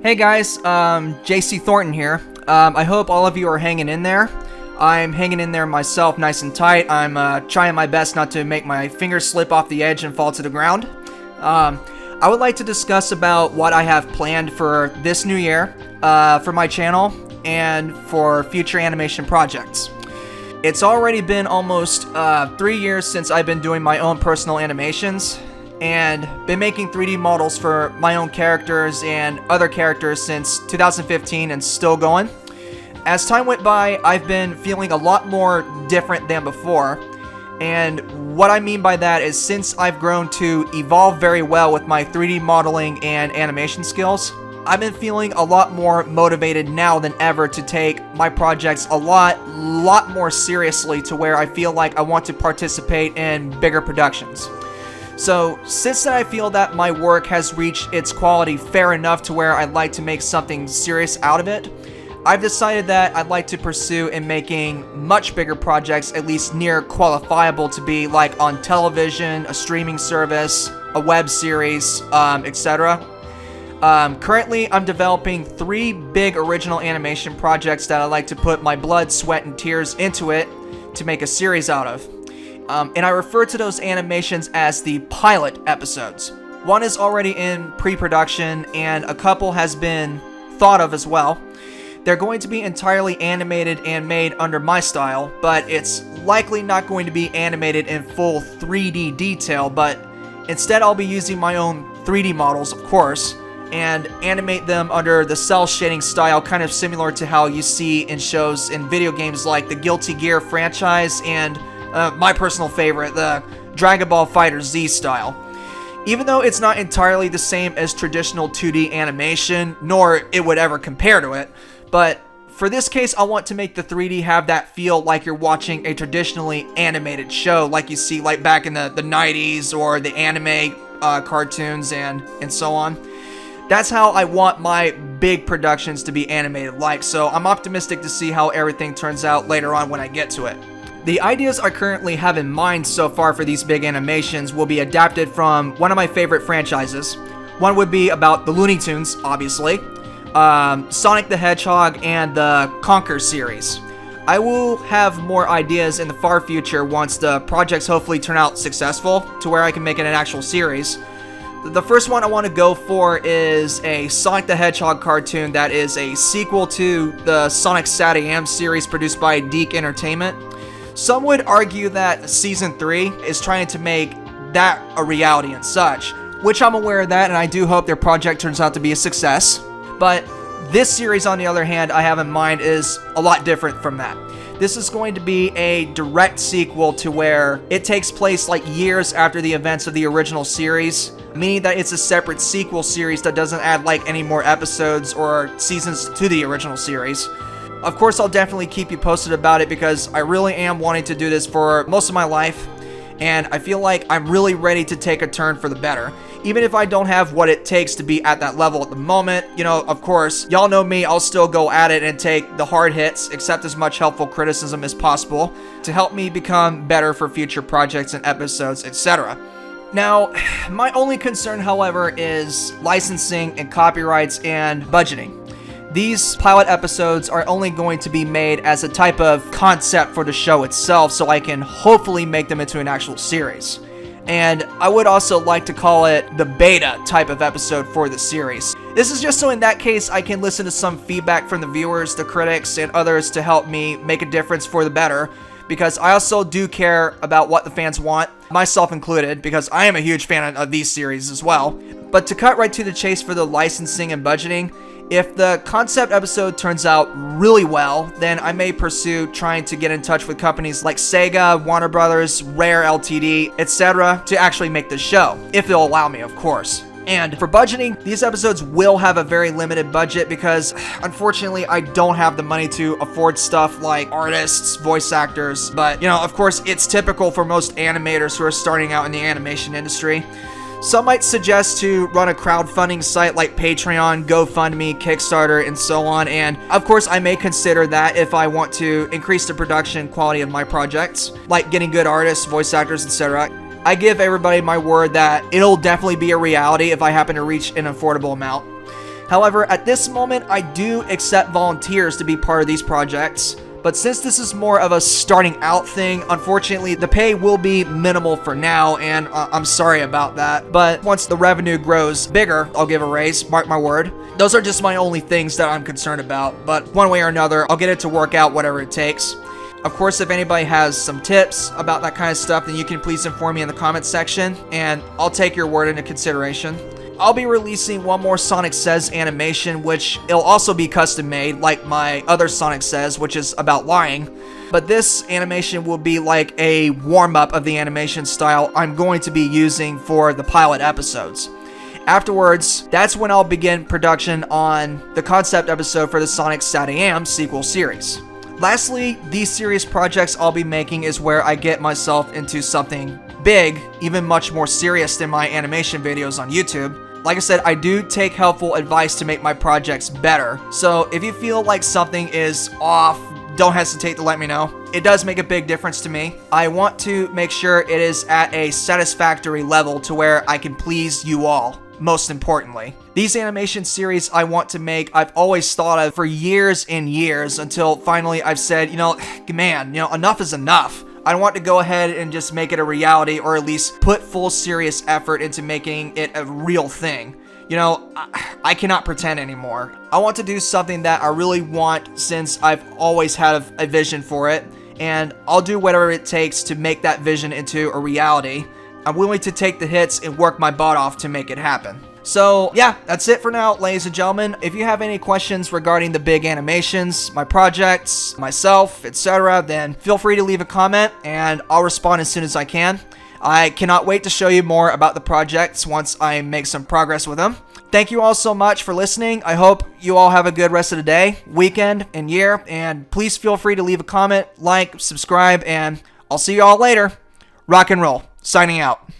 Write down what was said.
Hey guys, JC Thornton here. I hope all of you are hanging in there. I'm hanging in there myself nice and tight. I'm trying my best not to make my fingers slip off the edge and fall to the ground. I would like to discuss about what I have planned for this new year, for my channel, and for future animation projects. It's already been almost 3 years since I've been doing my own personal animations, and been making 3D models for my own characters and other characters since 2015 and still going. As time went by, I've been feeling a lot more different than before, and what I mean by that is since I've grown to evolve very well with my 3D modeling and animation skills, I've been feeling a lot more motivated now than ever to take my projects a lot more seriously, to where I feel like I want to participate in bigger productions. So, since I feel that my work has reached its quality fair enough to where I'd like to make something serious out of it, I've decided that I'd like to pursue in making much bigger projects, at least near qualifiable to be like on television, a streaming service, a web series, etc. Currently, I'm developing 3 big original animation projects that I'd like to put my blood, sweat, and tears into it to make a series out of. And I refer to those animations as the pilot episodes. One is already in pre-production, and a couple has been thought of as well. They're going to be entirely animated and made under my style, but it's likely not going to be animated in full 3D detail, but instead I'll be using my own 3D models, of course, and animate them under the cell shading style, kind of similar to how you see in shows and video games like the Guilty Gear franchise and my personal favorite, the Dragon Ball FighterZ style. Even though it's not entirely the same as traditional 2D animation, nor it would ever compare to it, but for this case, I want to make the 3D have that feel like you're watching a traditionally animated show, like you see like back in the 90s or the anime cartoons and so on. That's how I want my big productions to be animated like, so I'm optimistic to see how everything turns out later on when I get to it. The ideas I currently have in mind so far for these big animations will be adapted from one of my favorite franchises. One would be about the Looney Tunes, obviously, Sonic the Hedgehog, and the Conquer series. I will have more ideas in the far future once the projects hopefully turn out successful to where I can make it an actual series. The first one I want to go for is a Sonic the Hedgehog cartoon that is a sequel to the Sonic Sat.AM series produced by Deke Entertainment. Some would argue that Season 3 is trying to make that a reality and such, which I'm aware of that, and I do hope their project turns out to be a success. But this series, on the other hand, I have in mind is a lot different from that. This is going to be a direct sequel to where it takes place like years after the events of the original series, meaning that it's a separate sequel series that doesn't add like any more episodes or seasons to the original series. Of course, I'll definitely keep you posted about it because I really am wanting to do this for most of my life, and I feel like I'm really ready to take a turn for the better. Even if I don't have what it takes to be at that level at the moment, you know, of course, y'all know me, I'll still go at it and take the hard hits, accept as much helpful criticism as possible to help me become better for future projects and episodes, etc. Now, my only concern, however, is licensing and copyrights and budgeting. These pilot episodes are only going to be made as a type of concept for the show itself, so I can hopefully make them into an actual series. And I would also like to call it the beta type of episode for the series. This is just so in that case I can listen to some feedback from the viewers, the critics, and others to help me make a difference for the better, because I also do care about what the fans want, myself included, because I am a huge fan of these series as well. But to cut right to the chase for the licensing and budgeting, if the concept episode turns out really well, then I may pursue trying to get in touch with companies like Sega, Warner Brothers, Rare Ltd, etc. to actually make the show, if they'll allow me, of course. And for budgeting, these episodes will have a very limited budget because, unfortunately, I don't have the money to afford stuff like artists, voice actors, but, you know, of course, it's typical for most animators who are starting out in the animation industry. Some might suggest to run a crowdfunding site like Patreon, GoFundMe, Kickstarter, and so on, and of course I may consider that if I want to increase the production quality of my projects, like getting good artists, voice actors, etc. I give everybody my word that it'll definitely be a reality if I happen to reach an affordable amount. However, at this moment, I do accept volunteers to be part of these projects. But since this is more of a starting out thing, unfortunately, the pay will be minimal for now, and I'm sorry about that. But once the revenue grows bigger, I'll give a raise, mark my word. Those are just my only things that I'm concerned about, but one way or another, I'll get it to work out whatever it takes. Of course, if anybody has some tips about that kind of stuff, then you can please inform me in the comments section, and I'll take your word into consideration. I'll be releasing one more Sonic Says animation, which it'll also be custom made, like my other Sonic Says, which is about lying. But this animation will be like a warm-up of the animation style I'm going to be using for the pilot episodes. Afterwards, that's when I'll begin production on the concept episode for the Sonic SatAM sequel series. Lastly, these serious projects I'll be making is where I get myself into something big, even much more serious than my animation videos on YouTube. Like I said, I do take helpful advice to make my projects better. So if you feel like something is off, don't hesitate to let me know. It does make a big difference to me. I want to make sure it is at a satisfactory level to where I can please you all, most importantly. These animation series I want to make, I've always thought of for years and years until finally I've said, man, enough is enough. I want to go ahead and just make it a reality, or at least put full serious effort into making it a real thing. I cannot pretend anymore. I want to do something that I really want, since I've always had a vision for it, and I'll do whatever it takes to make that vision into a reality. I'm willing to take the hits and work my butt off to make it happen. So yeah, that's it for now, ladies and gentlemen. If you have any questions regarding the big animations, my projects, myself, etc., then feel free to leave a comment and I'll respond as soon as I can. I cannot wait to show you more about the projects once I make some progress with them. Thank you all so much for listening. I hope you all have a good rest of the day, weekend, and year. And please feel free to leave a comment, like, subscribe, and I'll see you all later. Rock and roll. Signing out.